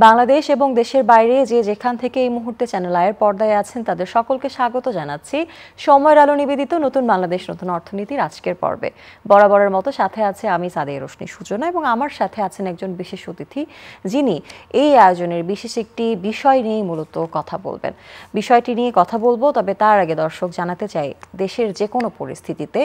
বাংলাদেশ এবং দেশের বাইরে যে যেখান থেকে এই মুহূর্তে চ্যানেল আয়ের পর্দায় আছেন তাদের সকলকে স্বাগত জানাচ্ছি সময়ের আলো নিবেদিত নতুন বাংলাদেশ নতুন অর্থনীতির আজকের পর্বে। বরাবরের মতো সাথে আছে আমি সাদিয়া রোশনি সূচনা এবং আমার সাথে আছেন একজন বিশেষ অতিথি যিনি এই আয়োজনের বিশেষ একটি বিষয় নিয়ে মূলত কথা বলবেন। বিষয়টি নিয়ে কথা বলবো, তবে তার আগে দর্শক জানাতে চাই দেশের যে কোনো পরিস্থিতিতে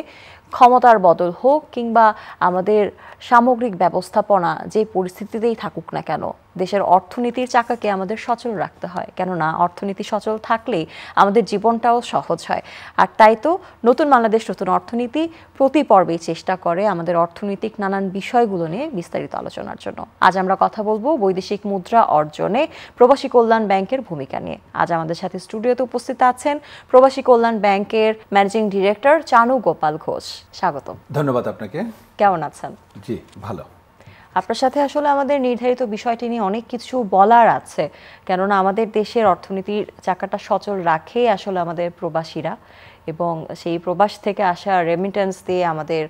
ক্ষমতার বদল হোক কিংবা আমাদের সামগ্রিক ব্যবস্থাপনা যে পরিস্থিতিতেই থাকুক না কেন, দেশের অর্থনীতির চাকাকে আমাদের সচল রাখতে হয়, কেননা অর্থনীতি সচল থাকলেই আমাদের জীবনটাও সহজ হয়। আর তাই তো নতুন বাংলাদেশ নতুন অর্থনীতি প্রতি পর্বেই চেষ্টা করে আমাদের অর্থনৈতিক নানান বিষয়গুলো নিয়ে বিস্তারিত আলোচনার জন্য। আজ আমরা কথা বলবো বৈদেশিক মুদ্রা অর্জনে প্রবাসী কল্যাণ ব্যাংকের ভূমিকা নিয়ে। আজ আমাদের সাথে স্টুডিওতে উপস্থিত আছেন প্রবাসী কল্যাণ ব্যাংকের ম্যানেজিং ডিরেক্টর চানু গোপাল ঘোষ। স্বাগত। ধন্যবাদ আপনাকে। কেমন আছেন? জি ভালো। আপনার সাথে আসলে আমাদের নির্ধারিত বিষয়টি নিয়ে অনেক কিছু বলার আছে, কেননা আমাদের দেশের অর্থনীতির চাকাটা সচল রাখে আসলে আমাদের প্রবাসীরা, এবং সেই প্রবাস থেকে আসা রেমিটেন্স দিয়ে আমাদের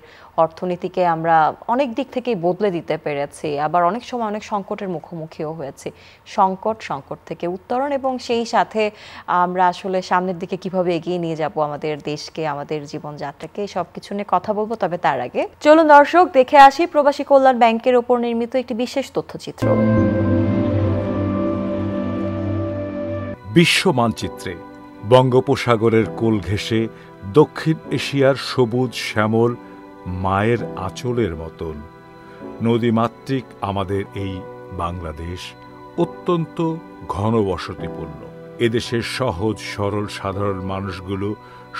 অর্থনীতিকে আমরা অনেক দিক থেকেই বদলে দিতে পেরেছি, আবার অনেক সময় অনেক সংকটের মুখোমুখিও হয়েছি। সংকট থেকে উত্তরণ এবং সেই সাথে আমরা আসলে সামনের দিকে কিভাবে এগিয়ে নিয়ে যাব আমাদের দেশকে, আমাদের জীবনযাত্রাকে, সব কিছু নিয়ে কথা বলবো। তবে তার আগে চলুন দর্শক দেখে আসি প্রবাসী কল্যাণ ব্যাংকের ওপর নির্মিত একটি বিশেষ তথ্যচিত্র। বিশ্ব মানচিত্রে বঙ্গোপসাগরের কোল ঘেঁষে দক্ষিণ এশিয়ার সবুজ শ্যামল মায়ের আঁচলের মতন নদীমাতৃক আমাদের এই বাংলাদেশ অত্যন্ত ঘনবসতিপূর্ণ। এদেশের সহজ সরল সাধারণ মানুষগুলো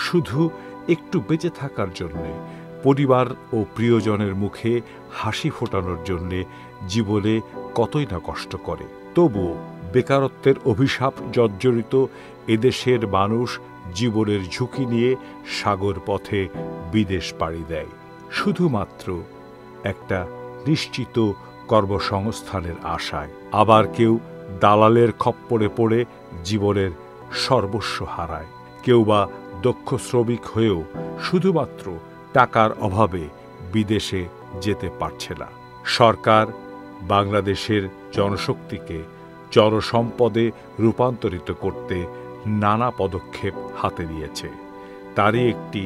শুধু একটু বেঁচে থাকার জন্যে, পরিবার ও প্রিয়জনের মুখে হাসি ফোটানোর জন্যে জীবনে কতই না কষ্ট করে। তবুও বেকারত্বের অভিশাপ জর্জরিত এদেশের মানুষ জীবনের ঝুঁকি নিয়ে সাগর পথে বিদেশ পাড়ি দেয় শুধুমাত্র একটা নিশ্চিত কর্মসংস্থানের আশায়। আবার কেউ দালালের খপ্পরে পড়ে জীবনের সর্বস্ব হারায়। কেউ বা দক্ষ শ্রমিক হয়েও শুধুমাত্র টাকার অভাবে বিদেশে যেতে পারছে না। সরকার বাংলাদেশের জনশক্তিকে জনসম্পদে রূপান্তরিত করতে নানা পদক্ষেপ হাতে নিয়েছে। তারই একটি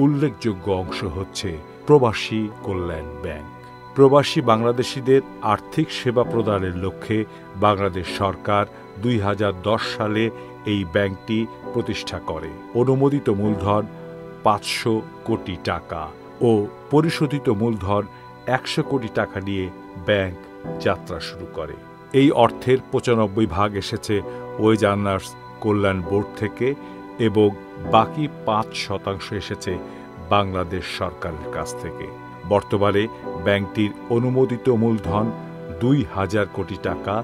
উল্লেখযোগ্য অংশ হচ্ছে প্রবাসী কল্যাণ ব্যাংক। প্রবাসী বাংলাদেশিদের আর্থিক সেবা প্রদানের লক্ষ্যে বাংলাদেশ সরকার 2010 সালে এই ব্যাংকটি প্রতিষ্ঠা করে। অনুমোদিত মূলধন 500 কোটি টাকা ও পরিশোধিত মূলধন 100 কোটি টাকা নিয়ে ব্যাংক যাত্রা শুরু করে। এই অর্থের 95% এসেছে ওয়েজ আর্নার্স কল্যাণ বোর্ড থেকে এবং বাকি 5% এসেছে বাংলাদেশ সরকারের কাছ থেকে। বর্তমানে ব্যাংকটির অনুমোদিত মূলধন 2000 কোটি টাকা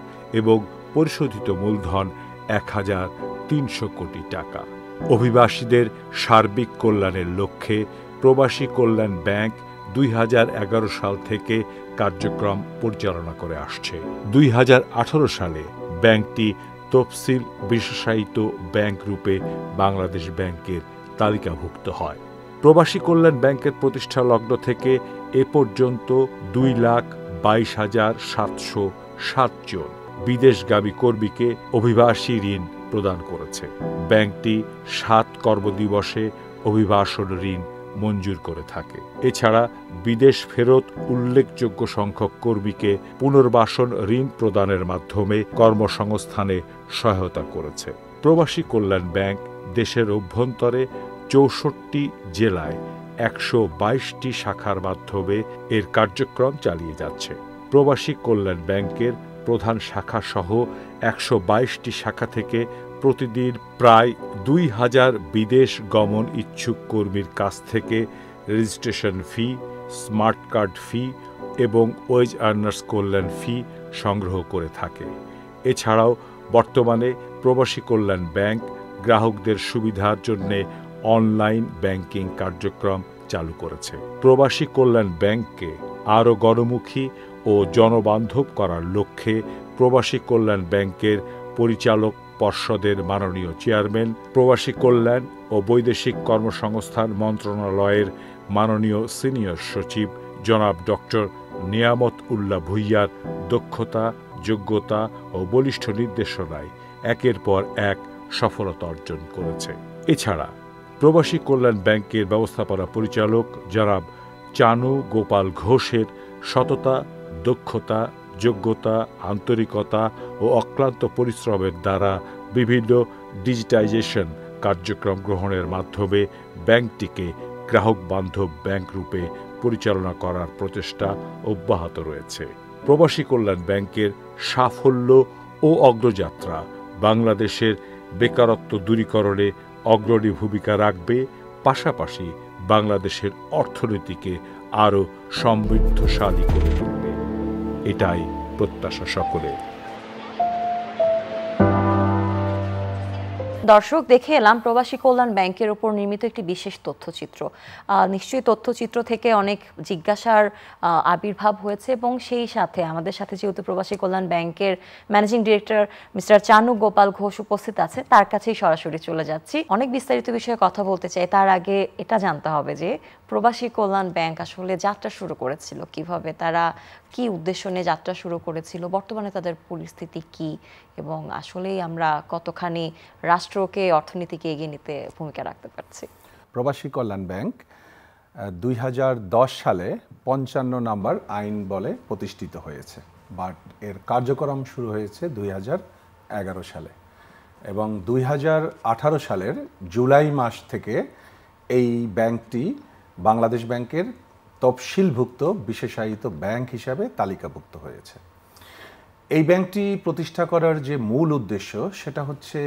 এবং পরিশোধিত মূলধন 1300 কোটি টাকা। অভিবাসীদের সার্বিক কল্যাণের লক্ষ্যে প্রবাসী কল্যাণ ব্যাংক 2011 সাল থেকে কার্যক্রম পরিচালনা করে আসছে। 2018 সালে ব্যাংকটি তফসিল বিশেষায়িত ব্যাংক রূপে বাংলাদেশ ব্যাংকের তালিকাভুক্ত হয়। প্রবাসী কল্যাণ ব্যাংকের প্রতিষ্ঠা লগ্ন থেকে এ পর্যন্ত 2,22,707 জন বিদেশগামী কর্মীকে অভিবাসী ঋণ প্রদান করেছে। ব্যাংকটি 7 কর্মদিবসে অভিবাসন ঋণ মঞ্জুর করে থাকে। এছাড়া বিদেশ ফেরত উল্লেখযোগ্য সংখ্যক কর্মীকে পুনর্বাসন ঋণ প্রদানের মাধ্যমে কর্মসংস্থানে সহায়তা করেছে। প্রবাসী কল্যাণ ব্যাংক দেশের অভ্যন্তরে 64 জেলায় 122টি শাখার মাধ্যমে এর কার্যক্রম চালিয়ে যাচ্ছে। প্রবাসী কল্যাণ ব্যাংকের প্রধান শাখা সহ 122টি শাখা থেকে প্রতিদিন প্রায় 2000 বিদেশ গমন ইচ্ছুক কর্মীর কাছ থেকে রেজিস্ট্রেশন ফি, স্মার্ট কার্ড ফি এবং ওয়েজ আর্নার্স কল্যাণ ফি সংগ্রহ করে থাকে। এছাড়াও বর্তমানে প্রবাসী কল্যাণ ব্যাংক গ্রাহকদের সুবিধার জন্য অনলাইন ব্যাংকিং কার্যক্রম চালু করেছে। প্রবাসী কল্যাণ ব্যাংককে আরও গণমুখী ও জনবান্ধব করার লক্ষ্যে প্রবাসী কল্যাণ ব্যাংকের পরিচালক পর্ষদের মাননীয় চেয়ারম্যান, প্রবাসী কল্যাণ ও বৈদেশিক কর্মসংস্থান মন্ত্রণালয়ের মাননীয় সিনিয়র সচিব জনাব ডক্টর নিয়ামত উল্লাহ ভূঁইয়ার দক্ষতা, যোগ্যতা ও বলিষ্ঠ নির্দেশনায় একের পর এক সফলতা অর্জন করেছে। এছাড়া প্রবাসী কল্যাণ ব্যাংকের ব্যবস্থাপনা পরিচালক জনাব চানু গোপাল ঘোষের সততা, দক্ষতা, যোগ্যতা, আন্তরিকতা ও অক্লান্ত পরিশ্রমের দ্বারা বিভিন্ন ডিজিটাইজেশন কার্যক্রম গ্রহণের মাধ্যমে ব্যাংকটিকে গ্রাহক বান্ধব ব্যাংক রূপে পরিচালনা করার প্রচেষ্টা অব্যাহত রয়েছে। প্রবাসী কল্যাণ ব্যাংকের সাফল্য ও অগ্রযাত্রা বাংলাদেশের বেকারত্ব দূরীকরণে অগ্রণী ভূমিকা রাখবে, পাশাপাশি বাংলাদেশের অর্থনীতিকে আরও সমৃদ্ধশালী করে তুলবে। এটাই প্রত্যাশা সকলের। দর্শক, দেখে এলাম প্রবাসী কল্যাণ ব্যাংকের উপর নির্মিত একটি বিশেষ তথ্যচিত্র। নিশ্চয়ই তথ্যচিত্র থেকে অনেক জিজ্ঞাসার আবির্ভাব হয়েছে এবং সেই সাথে আমাদের সাথে যেহেতু প্রবাসী কল্যাণ ব্যাংকের ম্যানেজিং ডিরেক্টর মিস্টার চানু গোপাল ঘোষ উপস্থিত আছে, তার কাছেই সরাসরি চলে যাচ্ছি। অনেক বিস্তারিত বিষয়ে কথা বলতে চাই, তার আগে এটা জানতে হবে যে প্রবাসী কল্যাণ ব্যাংক আসলে যাত্রা শুরু করেছিল কিভাবে, তারা কি উদ্দেশ্য নিয়ে যাত্রা শুরু করেছিল, বর্তমানে তাদের পরিস্থিতি কি, এবং আসলেই আমরা কতখানি রাষ্ট্রকে অর্থনীতিকে এগিয়ে নিতে ভূমিকা রাখতে পারছি। প্রবাসী কল্যাণ ব্যাংক 2010 সালে 55 নম্বর আইন বলে প্রতিষ্ঠিত হয়েছে, বাট এর কার্যক্রম শুরু হয়েছে 2011 সালে এবং 2018 সালের জুলাই মাস থেকে এই ব্যাংকটি বাংলাদেশ ব্যাংকের তফসিলভুক্ত বিশেষায়িত ব্যাংক হিসাবে তালিকাভুক্ত হয়েছে। এই ব্যাংকটি প্রতিষ্ঠা করার যে মূল উদ্দেশ্য সেটা হচ্ছে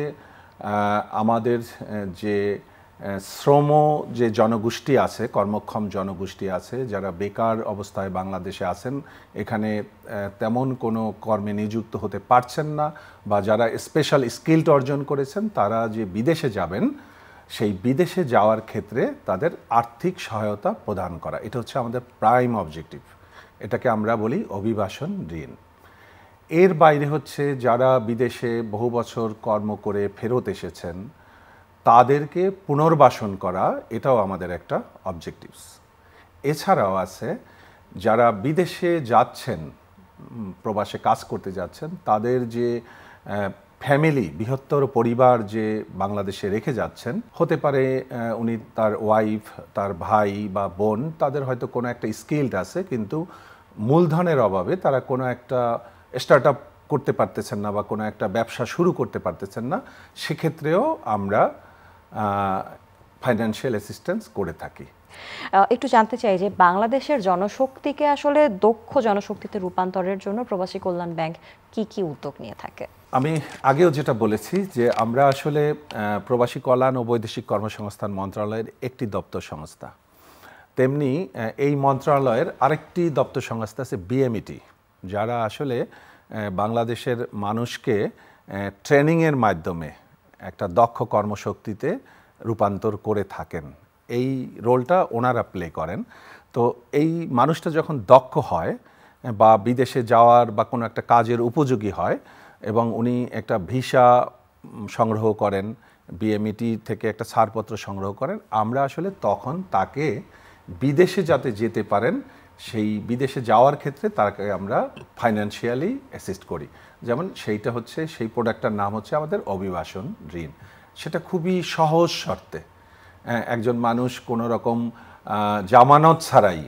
আমাদের যে শ্রম যে জনগোষ্ঠী আছে, কর্মক্ষম জনগোষ্ঠী আছে, যারা বেকার অবস্থায় বাংলাদেশে আছেন, এখানে তেমন কোনো কর্মে নিযুক্ত হতে পারছেন না, বা যারা স্পেশাল স্কিলড অর্জন করেছেন তারা যে বিদেশে যাবেন, সেই বিদেশে যাওয়ার ক্ষেত্রে তাদের আর্থিক সহায়তা প্রদান করা, এটা হচ্ছে আমাদের প্রাইম অবজেক্টিভ। এটাকে আমরা বলি অভিবাসন ঋণ। এর বাইরে হচ্ছে যারা বিদেশে বহু বছর কর্ম করে ফেরত এসেছেন তাদেরকে পুনর্বাসন করা, এটাও আমাদের একটা অবজেক্টিভস। এছাড়াও আছে যারা বিদেশে যাচ্ছেন, প্রবাসে কাজ করতে যাচ্ছেন, তাদের যে ফ্যামিলি, বৃহত্তর পরিবার যে বাংলাদেশে রেখে যাচ্ছেন, হতে পারে উনি তার ওয়াইফ, তার ভাই বা বোন, তাদের হয়তো কোনো একটা স্কিলড আছে কিন্তু মূলধনের অভাবে তারা কোনো একটা স্টার্ট আপ করতে পারতেছেন না বা কোনো একটা ব্যবসা শুরু করতে পারতেছেন না, সেক্ষেত্রেও আমরা ফাইন্যান্সিয়াল অ্যাসিস্ট্যান্স করে থাকি। একটু জানতে চাই যে বাংলাদেশের জনশক্তিকে আসলে দক্ষ জনশক্তিতে রূপান্তরের জন্য প্রবাসী কল্যাণ ব্যাংক কি কি উদ্যোগ নিয়ে থাকে? আমি আগেও যেটা বলেছি যে আমরা আসলে প্রবাসী কল্যাণ ও বৈদেশিক কর্মসংস্থান মন্ত্রণালয়ের একটি দপ্তর সংস্থা, তেমনি এই মন্ত্রণালয়ের আরেকটি দপ্তর সংস্থা আছে বিএমইটি, যারা আসলে বাংলাদেশের মানুষকে ট্রেনিংয়ের মাধ্যমে একটা দক্ষ কর্মশক্তিতে রূপান্তর করে থাকেন। এই রোলটা ওনারা প্লে করেন। তো এই মানুষটা যখন দক্ষ হয় বা বিদেশে যাওয়ার বা কোনো একটা কাজের উপযোগী হয় এবং উনি একটা ভিসা সংগ্রহ করেন, বিএমইটি থেকে একটা ছাড়পত্র সংগ্রহ করেন, আমরা আসলে তখন তাকে বিদেশে যাতে যেতে পারেন সেই বিদেশে যাওয়ার ক্ষেত্রে তাকে আমরা ফাইন্যান্সিয়ালি অ্যাসিস্ট করি। যেমন সেইটা হচ্ছে, সেই প্রোডাক্টটার নাম হচ্ছে আমাদের অভিবাসন ঋণ। সেটা খুবই সহজ শর্তে একজন মানুষ কোনো রকম জামানত ছাড়াই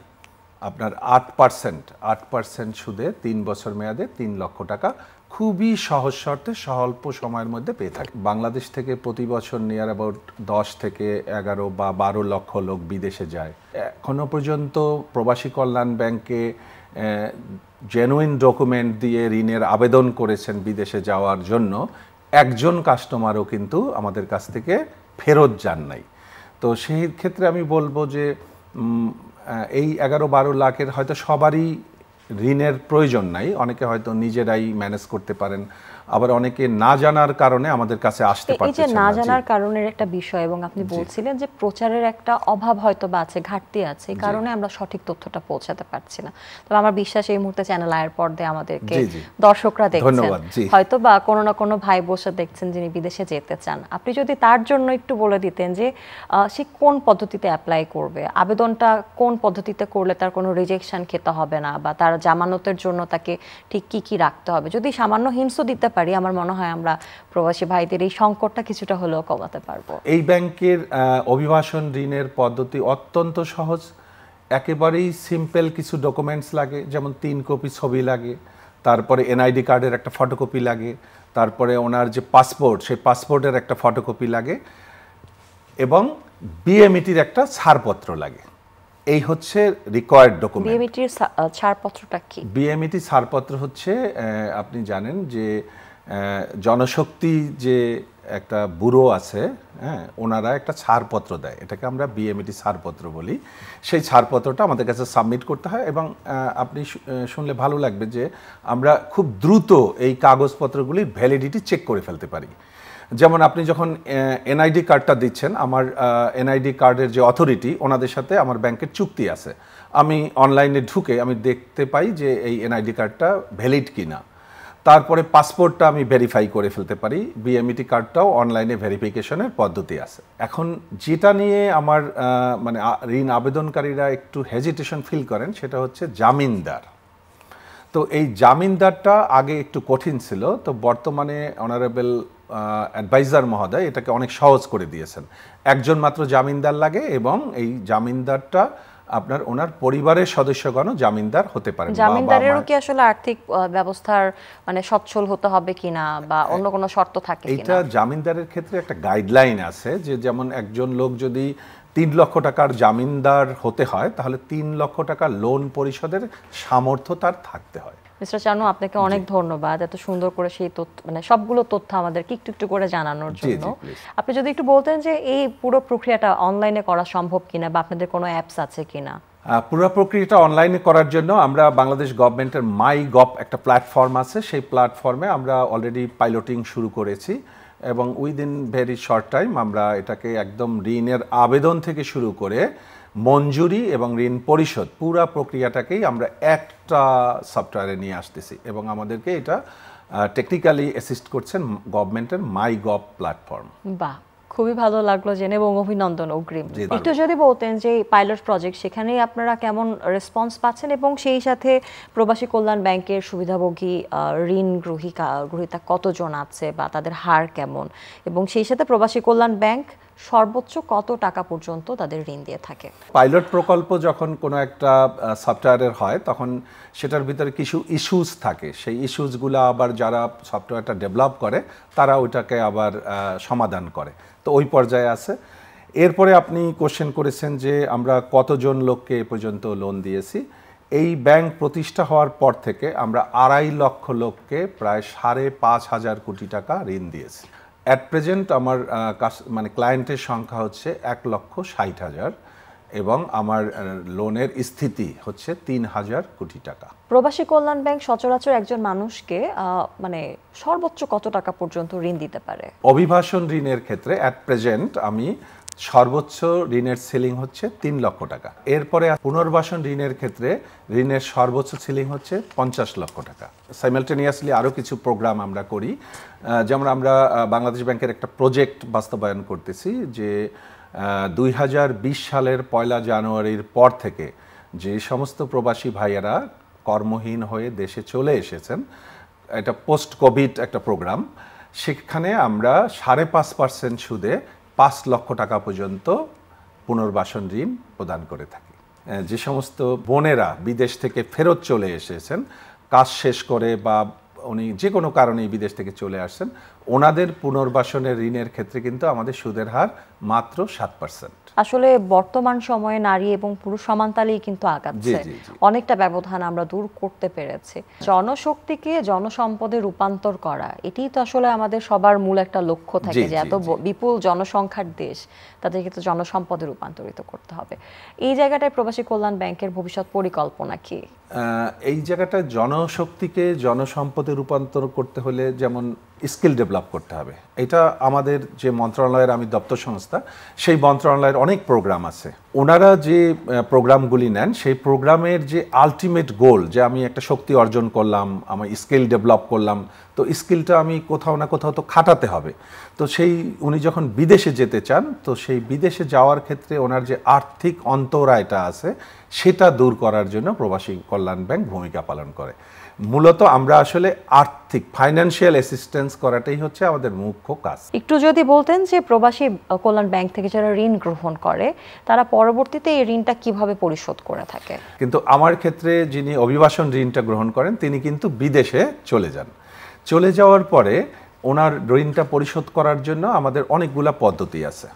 আপনার 8% সুদে 3 বছর মেয়াদে 3 লক্ষ টাকা খুবই সহজ শর্তে স্বল্প সময়ের মধ্যে পেয়ে থাকে। বাংলাদেশ থেকে প্রতি বছর নিয়ার অ্যাবাউট 10 থেকে 11 বা 12 লক্ষ লোক বিদেশে যায়। এখনও পর্যন্ত প্রবাসী কল্যাণ ব্যাংকে জেনুইন ডকুমেন্ট দিয়ে ঋণের আবেদন করেছেন বিদেশে যাওয়ার জন্য, একজন কাস্টমারও কিন্তু আমাদের কাছ থেকে ফেরত যান নাই। তো সেই ক্ষেত্রে আমি বলবো যে এই 11-12 লাখের হয়তো সবারই ঋণের প্রয়োজন নাই, অনেকে হয়তো নিজেরাই ম্যানেজ করতে পারেন, আবার অনেকে না জানার কারণে আমাদের কাছে আসতে এই যে পারতেছেন না না। জানার কারণের একটা বিষয়, এবং আপনি বলছিলেন যে প্রচারের একটা অভাব হয়তো বা আছে, ঘাটতি আছে, এই কারণে আমরা সঠিক তথ্যটা পৌঁছাতে পারছি না। তবে আমার বিশ্বাস এই মুহূর্তে চ্যানেল আয়ের পর্দায় আমাদেরকে দর্শকরা দেখছেন, ধন্যবাদ। হয়তো বা কোনো না কোনো ভাই বসে দেখছেন যিনি বিদেশে যেতে চান। আপনি যদি তার জন্য একটু বলে দিতেন যে সে কোন পদ্ধতিতে অ্যাপ্লাই করবে, আবেদনটা কোন পদ্ধতিতে করলে তার কোনো রিজেকশন খেতে হবে না, বা তার জামানতের জন্য তাকে ঠিক কি কি রাখতে হবে, যদি সামান্য হিন্টস দিতে পারি আমার মনে হয় আমরা প্রবাসী ভাইদের এই সংকটটা কিছুটা হলেও কমাতে পারবো। এই ব্যাংকের অভিবাসন ঋণের পদ্ধতি অত্যন্ত সহজ। একেবারেই সিম্পল কিছু ডকুমেন্টস লাগে, যেমন 3 কপি ছবি লাগে, তারপরে এনআইডি কার্ডের একটা ফটোকপি লাগে, তারপরে ওনার যে পাসপোর্ট সেই পাসপোর্টের একটা ফটোকপি লাগে, এবং বিএমইটির একটা ছাড়পত্র লাগে। এই হচ্ছে রিকোয়ার্ড ডকুমেন্ট। বিএমইটির ছাড়পত্রটা কি? বিএমইটি ছাড়পত্র হচ্ছে, আপনি জানেন যে জনশক্তি যে একটা ব্যুরো আছে, হ্যাঁ, ওনারা একটা ছাড়পত্র দেয়, এটাকে আমরা বিএমইটি ছাড়পত্র বলি। সেই ছাড়পত্রটা আমাদের কাছে সাবমিট করতে হয়, এবং আপনি শুনলে ভালো লাগবে যে আমরা খুব দ্রুত এই কাগজপত্রগুলির ভ্যালিডিটি চেক করে ফেলতে পারি। যেমন আপনি যখন এনআইডি কার্ডটা দিচ্ছেন, আমার এনআইডি কার্ডের যে অথরিটি, ওনাদের সাথে আমার ব্যাংকের চুক্তি আছে। আমি অনলাইনে ঢুকে আমি দেখতে পাই যে এই এনআইডি কার্ডটা ভ্যালিড কিনা। তারপরে পাসপোর্টটা আমি ভেরিফাই করে ফেলতে পারি। বিএমইটি কার্ডটাও অনলাইনে ভেরিফিকেশনের পদ্ধতি আছে। এখন যেটা নিয়ে আমার মানে ঋণ আবেদনকারীরা একটু হেজিটেশন ফিল করেন, সেটা হচ্ছে জামিনদার। তো এই জামিনদারটা আগে একটু কঠিন ছিল, তো বর্তমানে অনারেবল অ্যাডভাইজার মহোদয় এটাকে অনেক সহজ করে দিয়েছেন। একজন মাত্র জামিনদার লাগে, এবং এই জামিনদারটা আপনার ওনার পরিবারের সদস্যগণও জামিনদার হতে পারেন। জামিনদারেরও কি আসলে আর্থিক ব্যবস্থার মানে সচ্ছল হতে হবে কিনা, বা অন্য কোনো শর্ত থাকে কিনা? এটা জামিনদারের ক্ষেত্রে একটা গাইডলাইন আছে, যে যেমন একজন লোক যদি 3 লক্ষ টাকার জামিনদার হতে হয়, তাহলে 3 লক্ষ টাকা লোন পরিশোধের সামর্থ্য তার থাকতে হয়। মিস্টার চানু, আপনাকে অনেক ধন্যবাদ এত সুন্দর করে সেই তথ্য, মানে সবগুলো তথ্য আমাদেরকে একটু একটু করে জানানোর জন্য। আপনি যদি একটু বলতেন যে এই পুরো প্রক্রিয়াটা অনলাইনে করা সম্ভব কিনা, বা আপনাদের কোনো অ্যাপস আছে কিনা? পুরো প্রক্রিয়াটা অনলাইনে করার জন্য আমরা বাংলাদেশ গভর্নমেন্টের মাই গভ একটা প্ল্যাটফর্ম আছে, সেই প্ল্যাটফর্মে আমরা অলরেডি পাইলটিং শুরু করেছি, এবং উইদিন ভেরি শর্ট টাইম আমরা এটাকে একদম ঋণের আবেদন থেকে শুরু করে মঞ্জুরি এবং ঋণ পরিশোধ পুরো প্রক্রিয়াটাকেই আমরা একটা সফটওয়্যারে নিয়ে আসতেছি, এবং আমাদেরকে এটা টেকনিক্যালি অ্যাসিস্ট করছেন গভর্নমেন্টের মাই গভ প্ল্যাটফর্ম। বাহ, খুবই ভালো লাগলো জেনে, এবং অভিনন্দন অগ্রিম। একটু যদি বলতেন যে পাইলট প্রজেক্ট, সেখানে আপনারা কেমন রেসপন্স পাচ্ছেন, এবং সেই সাথে প্রবাসী কল্যাণ ব্যাংকের সুবিধাভোগী ঋণ গ্রহীতা কতজন আছে, বা তাদের হার কেমন, এবং সেই সাথে প্রবাসী কল্যাণ ব্যাংক সর্বোচ্চ কত টাকা পর্যন্ত তাদের ঋণ দিয়ে থাকে? পাইলট প্রকল্প যখন কোনো একটা সফটওয়্যারের হয়, তখন সেটার ভিতরে কিছু ইস্যুস থাকে, সেই ইস্যুসগুলো আবার যারা সফটওয়্যারটা ডেভেলপ করে তারা ওইটাকে আবার সমাধান করে, তো ওই পর্যায়ে আছে। এরপরে আপনি কোশ্চেন করেছেন যে আমরা কতজন লোককে এ পর্যন্ত লোন দিয়েছি। এই ব্যাংক প্রতিষ্ঠা হওয়ার পর থেকে আমরা 2.5 লক্ষ লোককে প্রায় 5.5 কোটি টাকা ঋণ দিয়েছি। অ্যাট প্রেজেন্ট আমার মানে ক্লায়েন্টের সংখ্যা হচ্ছে 1,60,000, এবং আমার লোনের স্থিতি হচ্ছে 3,000 কোটি টাকা। প্রবাসী কল্যাণ ব্যাংক সচরাচর একজন মানুষকে মানে সর্বোচ্চ কত টাকা পর্যন্ত ঋণ দিতে পারে? অভিবাসন ঋণের ক্ষেত্রে অ্যাট প্রেজেন্ট আমি সর্বোচ্চ ঋণের সিলিং হচ্ছে 3 লক্ষ টাকা। এরপরে পুনর্বাসন ঋণের ক্ষেত্রে ঋণের সর্বোচ্চ সিলিং হচ্ছে 50 লক্ষ টাকা। সাইমালটেনিয়াসলি আরও কিছু প্রোগ্রাম আমরা করি, যেমন আমরা বাংলাদেশ ব্যাংকের একটা প্রজেক্ট বাস্তবায়ন করতেছি, যে 2020 সালের 1 জানুয়ারির পর থেকে যে সমস্ত প্রবাসী ভাইয়েরা কর্মহীন হয়ে দেশে চলে এসেছেন, এটা পোস্ট কোভিড একটা প্রোগ্রাম, সেখানে আমরা 5.5% সুদে 5 লক্ষ টাকা পর্যন্ত পুনর্বাসন ঋণ প্রদান করে থাকি। যে সমস্ত বোনেরা বিদেশ থেকে ফেরত চলে এসেছেন, কাজ শেষ করে বা উনি যে কোনো কারণেই বিদেশ থেকে চলে আসছেন, ওনাদের পুনর্বাসনের ঋণের ক্ষেত্রে কিন্তু আমাদের সুদের হার মাত্র 7%। আসলে বর্তমান সময়ে নারী এবং পুরুষ সমানতালেই কিন্তু আগাচ্ছে, অনেকটা ব্যবধান আমরা দূর করতে পেরেছি। জনশক্তিকে জনসম্পদে রূপান্তর করা, এটাই তো আসলে আমাদের সবার মূল একটা লক্ষ্য থাকে, যে এত বিপুল জনসংখ্যার দেশ, তাদেরকে তো জনসম্পদে রূপান্তরিত করতে হবে। এই জায়গাটায় প্রবাসী কল্যাণ ব্যাংকের ভবিষ্যৎ পরিকল্পনা কি? এই জায়গাটা জনশক্তিকে জনসম্পদে রূপান্তর করতে হলে যেমন স্কিল ডেভেলপ করতে হবে। এটা আমাদের যে মন্ত্রণালয়ের আমি দপ্তর সংস্থা, সেই মন্ত্রণালয়ের অনেক প্রোগ্রাম আছে। ওনারা যে প্রোগ্রামগুলি নেন সেই প্রোগ্রামের যে আলটিমেট গোল, যে আমি একটা শক্তি অর্জন করলাম, আমি স্কিল ডেভেলপ করলাম, তো স্কিলটা আমি কোথাও না কোথাও তো খাটাতে হবে। তো সেই উনি যখন বিদেশে যেতে চান, তো সেই বিদেশে যাওয়ার ক্ষেত্রে ওনার যে আর্থিক অন্তরায়টা আছে সেটা দূর করার জন্য প্রবাসী কল্যাণ ব্যাংক ভূমিকা পালন করে। মূলত আমরা আসলে আর্থিক ফাইন্যান্সিয়াল অ্যাসিস্ট্যান্স করাটাই হচ্ছে আমাদের মুখ্য কাজ। একটু যদি বলতেন যে প্রবাসী কল্যাণ ব্যাংক থেকে যারা ঋণ গ্রহণ করে তারা পরবর্তীতে এই ঋণটা কিভাবে পরিশোধ করে থাকে? কিন্তু আমার ক্ষেত্রে যিনি অভিবাসন ঋণটা গ্রহণ করেন তিনি কিন্তু বিদেশে চলে যান। চলে যাওয়ার পরে ওনার ঋণটা পরিশোধ করার জন্য আমাদের অনেকগুলা পদ্ধতি আছে।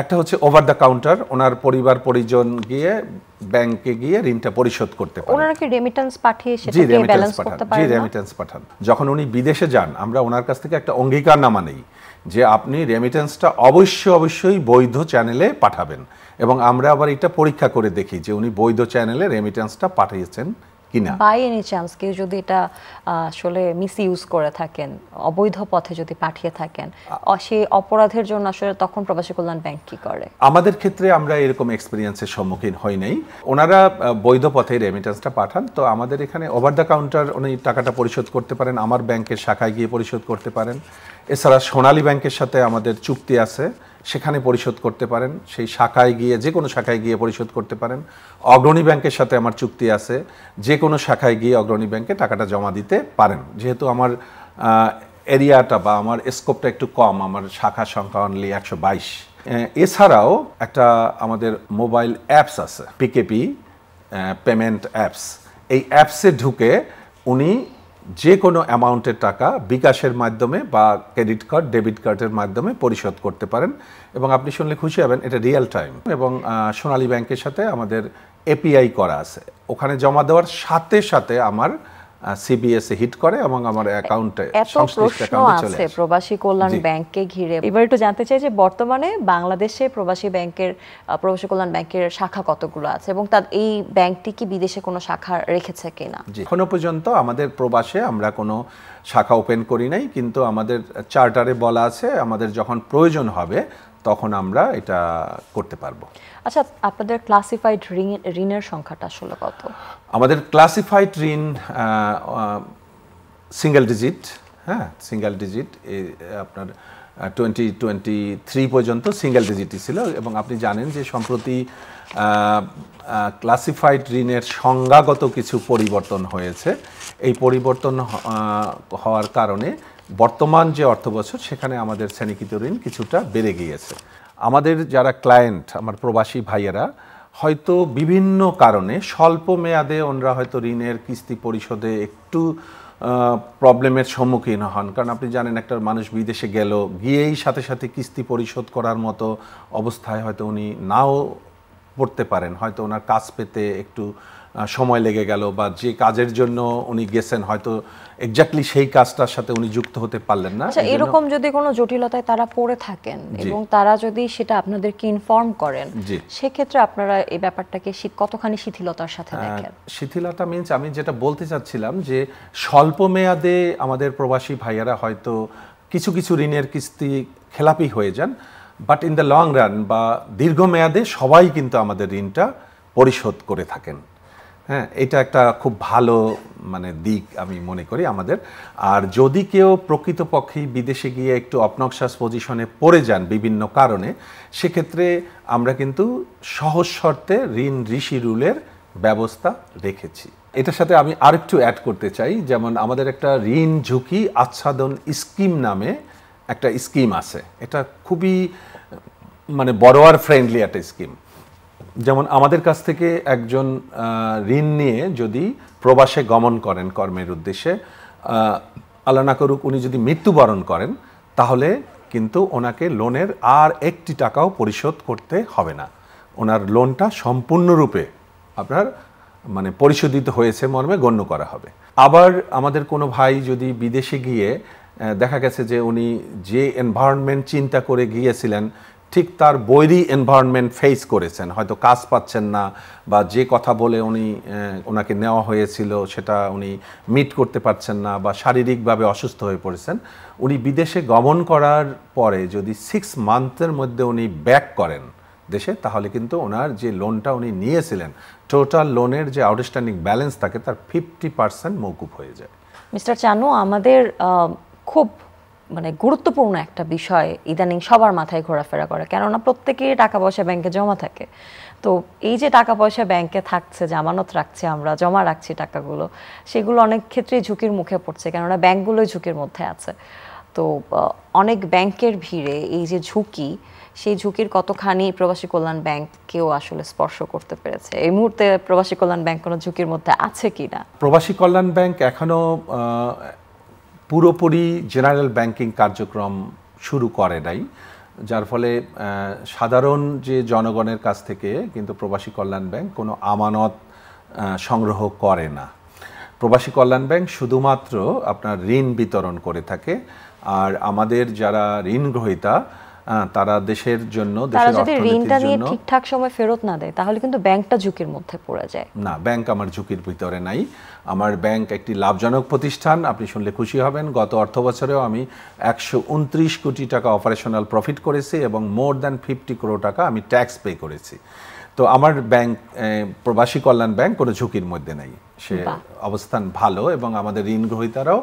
একটা হচ্ছে ওভার দ্য কাউন্টার, ওনার পরিবার পরিজন গিয়ে ব্যাংকে গিয়ে ঋণটা পরিশোধ করতে পারেন। ওনারা কি রেমিটেন্স পাঠিয়ে সেটাকে ব্যালেন্স করতে পারেন? জি, রেমিটেন্স পাঠান। যখন উনি বিদেশে যান আমরা ওনার কাছ থেকে একটা অঙ্গীকারনামা নেই যে আপনি রেমিটেন্সটা অবশ্যই বৈধ চ্যানেলে পাঠাবেন, এবং আমরা আবার এটা পরীক্ষা করে দেখি যে উনি বৈধ চ্যানেলে রেমিটেন্সটা পাঠিয়েছেন কিনা। বাই এনি চান্স কেউ যদি এটা আসলে মিসইউজ করে থাকেন, অবৈধ পথে যদি পাঠিয়ে থাকেন, সেই অপরাধের জন্য আসলে তখন প্রবাসী কল্যাণ ব্যাংক কি করে? আমাদের ক্ষেত্রে আমরা এরকম এক্সপিরিয়েন্সের সম্মুখীন হই নাই। ওনারা বৈধ পথে রেমিটেন্সটা পাঠান। তো আমাদের এখানে ওভার দ্য কাউন্টার উনি টাকাটা পরিশোধ করতে পারেন, আমার ব্যাংকের শাখায় গিয়ে পরিশোধ করতে পারেন। এছাড়া সোনালী ব্যাংকের সাথে আমাদের চুক্তি আছে, সেখানে পরিশোধ করতে পারেন। সেই শাখায় গিয়ে, যে কোনো শাখায় গিয়ে পরিশোধ করতে পারেন। অগ্রণী ব্যাংকের সাথে আমার চুক্তি আছে, যে কোনো শাখায় গিয়ে অগ্রণী ব্যাংকে টাকাটা জমা দিতে পারেন। যেহেতু আমার এরিয়াটা বা আমার স্কোপটা একটু কম, আমার শাখা সংখ্যা অনলি 122। এছাড়াও একটা আমাদের মোবাইল অ্যাপস আছে, পিকেপি পেমেন্ট অ্যাপস। এই অ্যাপসে ঢুকে উনি যে কোনো অ্যামাউন্টের টাকা বিকাশের মাধ্যমে বা ক্রেডিট কার্ড, ডেবিট কার্ডের মাধ্যমে পরিশোধ করতে পারেন। এবং আপনি শুনলে খুশি হবেন, এটা রিয়েল টাইম। এবং সোনালী ব্যাংকের সাথে আমাদের এপিআই করা আছে, ওখানে জমা দেওয়ার সাথে সাথে আমার সিবিএস হিট করে এবং আমার অ্যাকাউন্টে সংশ্লিষ্ট অ্যাকাউন্টে চলে আসে। প্রবাসী কল্যাণ ব্যাংককে ঘিরে এবার একটু জানতে চাই যে বর্তমানে বাংলাদেশে প্রবাসী কল্যাণ ব্যাংকের শাখা কতগুলো আছে, এবং তার এই ব্যাংকটি কি বিদেশে কোনো শাখা রেখেছে কিনা? এখনো পর্যন্ত আমাদের প্রবাসে আমরা কোনো শাখা ওপেন করি নাই, কিন্তু আমাদের চার্টারে বলা আছে আমাদের যখন প্রয়োজন হবে তখন আমরা এটা করতে পারবো। আচ্ছা, আপনাদের ক্লাসিফাইড ঋণের সংখ্যাটা আসলে কত? আমাদের ক্লাসিফাইড ঋণ সিঙ্গেল ডিজিট, হ্যাঁ সিঙ্গেল ডিজিট। আপনার 2023 পর্যন্ত সিঙ্গেল ডিজিটই ছিল। এবং আপনি জানেন যে সম্প্রতি ক্লাসিফাইড ঋণের সংজ্ঞাগত কিছু পরিবর্তন হয়েছে। এই পরিবর্তন হওয়ার কারণে বর্তমান যে অর্থবছর সেখানে আমাদের শ্রেণীকৃত ঋণ কিছুটা বেড়ে গিয়েছে। আমাদের যারা ক্লায়েন্ট, আমার প্রবাসী ভাইয়েরা হয়তো বিভিন্ন কারণে স্বল্প মেয়াদে ওনারা হয়তো ঋণের কিস্তি পরিশোধে একটু প্রবলেমের সম্মুখীন হন। কারণ আপনি জানেন একটা মানুষ বিদেশে গেল, গিয়েই সাথে সাথে কিস্তি পরিশোধ করার মতো অবস্থায় হয়তো উনি নাও পড়তে পারেন, হয়তো ওনার কাজ পেতে একটু সময় লেগে গেল, বা যে কাজের জন্য উনি গেছেন হয়তো এক্স্যাক্টলি সেই কাজটার সাথে উনি যুক্ত হতে পারলেন না। আচ্ছা, এরকম যদি কোনো জটিলতায় তারা পড়ে থাকেন এবং তারা যদি সেটা আপনাদেরকে ইনফর্ম করেন, সেক্ষেত্রে আপনারা এই ব্যাপারটাকে কতখানি শিথিলতার সাথে দেখেন? শিথিলতা মিন্স আমি যেটা বলতে চাচ্ছিলাম যে স্বল্প মেয়াদে আমাদের প্রবাসী ভাইয়ারা হয়তো কিছু কিছু ঋণের কিস্তি খেলাপি হয়ে যান, but in the long run বা দীর্ঘমেয়াদে সবাই কিন্তু আমাদের ঋণটা পরিশোধ করে থাকেন। হ্যাঁ, এটা একটা খুব ভালো দিক আমি মনে করি আমাদের। আর যদি কেউ প্রকৃতপক্ষেই বিদেশে গিয়ে একটু অবনক্সাস পজিশনে পড়ে যান বিভিন্ন কারণে, সেক্ষেত্রে আমরা কিন্তু সহজ শর্তে ঋণ রিশিডিউলের ব্যবস্থা রেখেছি। এটার সাথে আমি আরেকটু অ্যাড করতে চাই, যেমন আমাদের একটা ঋণ ঝুঁকি আচ্ছাদন স্কিম নামে একটা স্কিম আছে। এটা খুবই বড়োয়ার ফ্রেন্ডলি একটা স্কিম। যেমন আমাদের কাছ থেকে একজন ঋণ নিয়ে যদি প্রবাসে গমন করেন কর্মের উদ্দেশ্যে, আল্লাহ না করুক উনি যদি মৃত্যুবরণ করেন, তাহলে কিন্তু ওনাকে লোনের আর একটি টাকাও পরিশোধ করতে হবে না। ওনার লোনটা সম্পূর্ণরূপে আপনার পরিশোধিত হয়েছে মর্মে গণ্য করা হবে। আবার আমাদের কোনো ভাই যদি বিদেশে গিয়ে দেখা গেছে যে উনি যে এনভায়রনমেন্ট চিন্তা করে গিয়েছিলেন ঠিক তার বৈরী এনভায়রনমেন্ট ফেস করেছেন, হয়তো কাজ পাচ্ছেন না বা যে কথা বলে ওনাকে নেওয়া হয়েছিল সেটা উনি মিট করতে পারছেন না বা শারীরিকভাবে অসুস্থ হয়ে পড়েছেন। উনি বিদেশে গমন করার পরে যদি 6 মান্থের মধ্যে উনি ব্যাক করেন দেশে, তাহলে কিন্তু ওনার যে লোনটা উনি নিয়েছিলেন, টোটাল লোনের যে আউটস্ট্যান্ডিং ব্যালেন্স থাকে তার 50% মওকুফ হয়ে যায়। মিস্টার চানু, আমাদের খুব গুরুত্বপূর্ণ একটা বিষয় ইদানিং সবার মাথায় ঘোরাফেরা করে, কেননা প্রত্যেকেরই টাকা পয়সা ব্যাংকে জমা থাকে। তো এই যে টাকা পয়সা ব্যাংকে থাকছে, জামানত রাখছি, আমরা জমা রাখছি টাকাগুলো, সেগুলো অনেক ক্ষেত্রেই ঝুঁকির মুখে পড়ছে, কেননা ব্যাংকগুলোই ঝুঁকির মধ্যে আছে। তো অনেক ব্যাংকের ভিড়ে এই যে ঝুঁকি, সেই ঝুঁকির কতখানি প্রবাসী কল্যাণ ব্যাংককেও আসলে স্পর্শ করতে পেরেছে? এই মুহূর্তে প্রবাসী কল্যাণ ব্যাংক কোনো ঝুঁকির মধ্যে আছে কিনা? প্রবাসী কল্যাণ ব্যাংক এখনো পুরোপুরি জেনারেল ব্যাংকিং কার্যক্রম শুরু করে নাই, যার ফলে সাধারণ যে জনগণের কাছ থেকে কিন্তু প্রবাসী কল্যাণ ব্যাংক কোনো আমানত সংগ্রহ করে না। প্রবাসী কল্যাণ ব্যাংক শুধুমাত্র আপনার ঋণ বিতরণ করে থাকে। আর আমাদের যারা ঋণ গ্রহীতা তারা দেশের জন্য, দেশের ঋণটা নিয়ে ঠিকঠাক সময় ফেরত না দেয়, তাহলে কিন্তু ব্যাংকটা ঝুঁকির মধ্যে পড়ে যায়। না, ব্যাংক আমার ঝুঁকির ভিতরে নাই। আমার ব্যাংক একটি লাভজনক প্রতিষ্ঠান। আপনি শুনলে খুশি হবেন, গত অর্থ বছরেও আমি 129 কোটি টাকা অপারেশনাল প্রফিট করেছি এবং মোর দ্যান 50 করোড় টাকা আমি ট্যাক্স পে করেছি। তো আমার ব্যাংক, প্রবাসী কল্যাণ ব্যাংক, কোনো ঝুঁকির মধ্যে নাই। সে অবস্থান ভালো এবং আমাদের ঋণ গ্রহীতারাও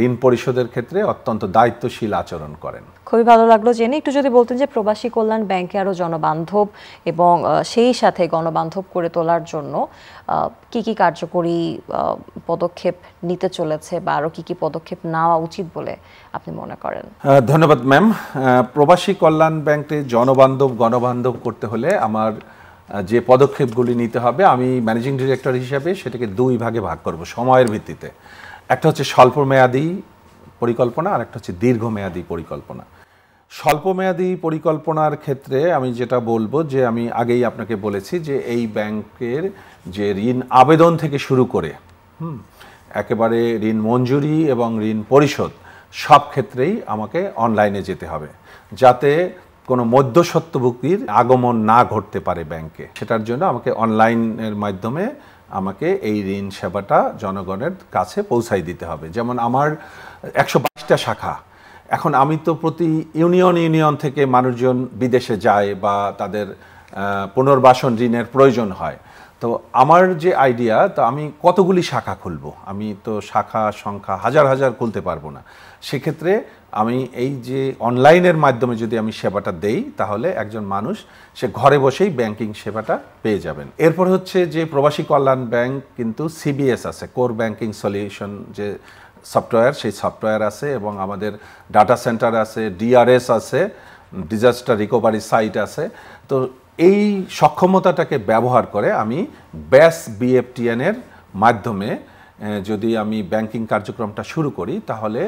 ঋণ পরিশোধের ক্ষেত্রে অত্যন্ত দায়িত্বশীল আচরণ করেন। খুবই ভালো লাগলো জেনে। একটু যদি বলতেন যে প্রবাসী কল্যাণ ব্যাংকে আরো জনবান্ধব এবং সেই সাথে গণবান্ধব করে তোলার জন্য কি কি কার্যকরী পদক্ষেপ নিতে চলেছে বা আরো কি কি পদক্ষেপ নেওয়া উচিত বলে আপনি মনে করেন? ধন্যবাদ ম্যাম। প্রবাসী কল্যাণ ব্যাংকে গণবান্ধব করতে হলে আমার যে পদক্ষেপগুলি নিতে হবে, আমি ম্যানেজিং ডিরেক্টর হিসেবে সেটাকে 2 ভাগে ভাগ করব সময়ের ভিত্তিতে। একটা হচ্ছে স্বল্পমেয়াদী পরিকল্পনা আর একটা হচ্ছে দীর্ঘমেয়াদী পরিকল্পনা। স্বল্পমেয়াদী পরিকল্পনার ক্ষেত্রে আমি যেটা বলবো, যে আমি আগেই আপনাকে বলেছি যে এই ব্যাংকের যে ঋণ আবেদন থেকে শুরু করে একেবারে ঋণ মঞ্জুরি এবং ঋণ পরিশোধ সব ক্ষেত্রেই আমাকে অনলাইনে যেতে হবে, যাতে কোনো মধ্যস্বত্বভোগীর আগমন না ঘটতে পারে ব্যাংকে। সেটার জন্য আমাকে অনলাইনের মাধ্যমে আমাকে এই ঋণ সেবাটা জনগণের কাছে পৌঁছাই দিতে হবে। যেমন আমার 122টা শাখা। এখন আমি তো প্রতি ইউনিয়ন থেকে মানুষজন বিদেশে যায় বা তাদের পুনর্বাসন ঋণের প্রয়োজন হয়। তো আমার যে আইডিয়া, তো আমি কতগুলি শাখা খুলব, আমি তো শাখা সংখ্যা হাজার খুলতে পারবো না। সেক্ষেত্রে আমি এই যে অনলাইনের মাধ্যমে যদি আমি সেবাটা দেই, তাহলে একজন মানুষ সে ঘরে বসেই ব্যাংকিং সেবাটা পেয়ে যাবেন। এরপর হচ্ছে যে প্রবাসী কল্যাণ ব্যাংক কিন্তু সিবিএস আছে, কোর ব্যাংকিং সলিউশন যে সফটওয়্যার, সেই সফটওয়্যার আছে এবং আমাদের ডাটা সেন্টার আছে, ডিআরএস আছে, ডিজাস্টার রিকভারি সাইট আছে। তো এই সক্ষমতাটাকে ব্যবহার করে আমি ব্যাস বিএফটিএনের মাধ্যমে যদি আমি ব্যাংকিং কার্যক্রমটা শুরু করি, তাহলে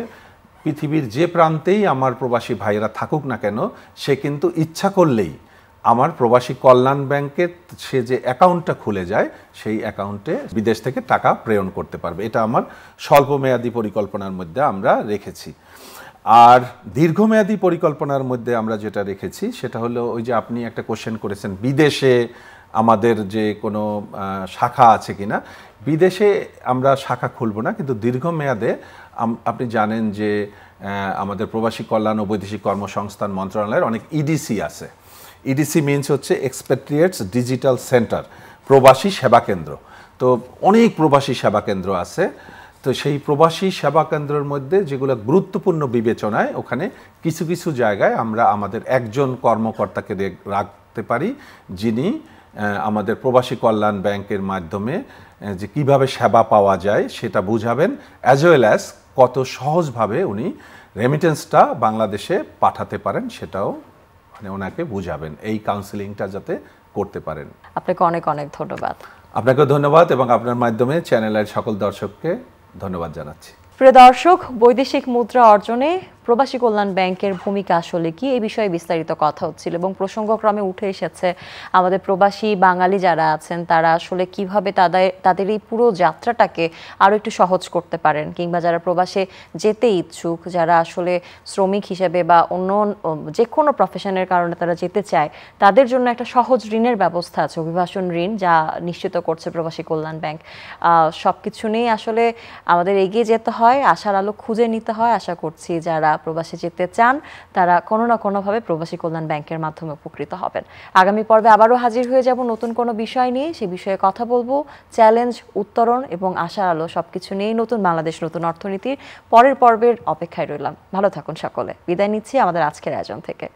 পৃথিবীর যে প্রান্তেই আমার প্রবাসী ভাইয়েরা থাকুক না কেন, সে কিন্তু ইচ্ছা করলেই আমার প্রবাসী কল্যাণ ব্যাংকে সে যে অ্যাকাউন্টটা খুলে যায়, সেই অ্যাকাউন্টে বিদেশ থেকে টাকা প্রেরণ করতে পারবে। এটা আমার স্বল্পমেয়াদী পরিকল্পনার মধ্যে আমরা রেখেছি। আর দীর্ঘমেয়াদী পরিকল্পনার মধ্যে আমরা যেটা রেখেছি সেটা হলো, ওই যে আপনি একটা কোশ্চেন করেছেন, বিদেশে আমাদের যে কোনো শাখা আছে কিনা। বিদেশে আমরা শাখা খুলব না, কিন্তু দীর্ঘমেয়াদে আপনি জানেন যে আমাদের প্রবাসী কল্যাণ ও বৈদেশিক কর্মসংস্থান মন্ত্রণালয়ের অনেক ইডিসি আছে। ইডিসি মিনস হচ্ছে এক্সপেট্রিয়েটস ডিজিটাল সেন্টার, প্রবাসী সেবা কেন্দ্র। তো অনেক প্রবাসী সেবা কেন্দ্র আছে। তো সেই প্রবাসী সেবা কেন্দ্রের মধ্যে যেগুলো গুরুত্বপূর্ণ বিবেচনায়, ওখানে কিছু কিছু জায়গায় আমরা আমাদের একজন কর্মকর্তাকে রাখতে পারি, যিনি আমাদের প্রবাসী কল্যাণ ব্যাংকের মাধ্যমে যে কিভাবে সেবা পাওয়া যায় সেটা বুঝাবেন, অ্যাজ ওয়েল অ্যাজ কত সহজভাবে উনি রেমিটেন্সটা বাংলাদেশে পাঠাতে পারেন সেটাও ওনাকে বুঝাবেন, এই কাউন্সেলিংটা যাতে করতে পারেন। আপনাকে অনেক অনেক ধন্যবাদ। আপনাকেও ধন্যবাদ এবং আপনার মাধ্যমে চ্যানেলের সকল দর্শককে ধন্যবাদ জানাচ্ছি। প্রিয় দর্শক, বৈদেশিক মুদ্রা অর্জনে প্রবাসী কল্যাণ ব্যাংকের ভূমিকা আসলে কি, এই বিষয়ে বিস্তারিত কথা হচ্ছিল এবং প্রসঙ্গক্রমে উঠে এসেছে আমাদের প্রবাসী বাঙালি যারা আছেন তারা আসলে কিভাবে তাদের এই পুরো যাত্রাটাকে আরও একটু সহজ করতে পারেন, কিংবা যারা প্রবাসে যেতে ইচ্ছুক, যারা আসলে শ্রমিক হিসেবে বা অন্য যে কোনো প্রফেশনের কারণে তারা যেতে চায়, তাদের জন্য একটা সহজ ঋণের ব্যবস্থা আছে, অভিবাসন ঋণ, যা নিশ্চিত করছে প্রবাসী কল্যাণ ব্যাংক। সব কিছু নিয়েই আসলে আমাদের এগিয়ে যেতে হয়, আশার আলো খুঁজে নিতে হয়। আশা করছি যারা প্রবাসে যেতে চান তারা কোনো না কোনোভাবে প্রবাসী কল্যাণ ব্যাংকের মাধ্যমে উপকৃত হবেন। আগামী পর্বে আবারও হাজির হয়ে যাব নতুন কোনো বিষয় নিয়ে, সে বিষয়ে কথা বলবো, চ্যালেঞ্জ, উত্তরণ এবং আশার আলো সবকিছু নিয়েই নতুন বাংলাদেশ নতুন অর্থনীতির পরের পর্বের অপেক্ষায় রইলাম। ভালো থাকুন সকলে। বিদায় নিচ্ছি আমাদের আজকের আয়োজন থেকে।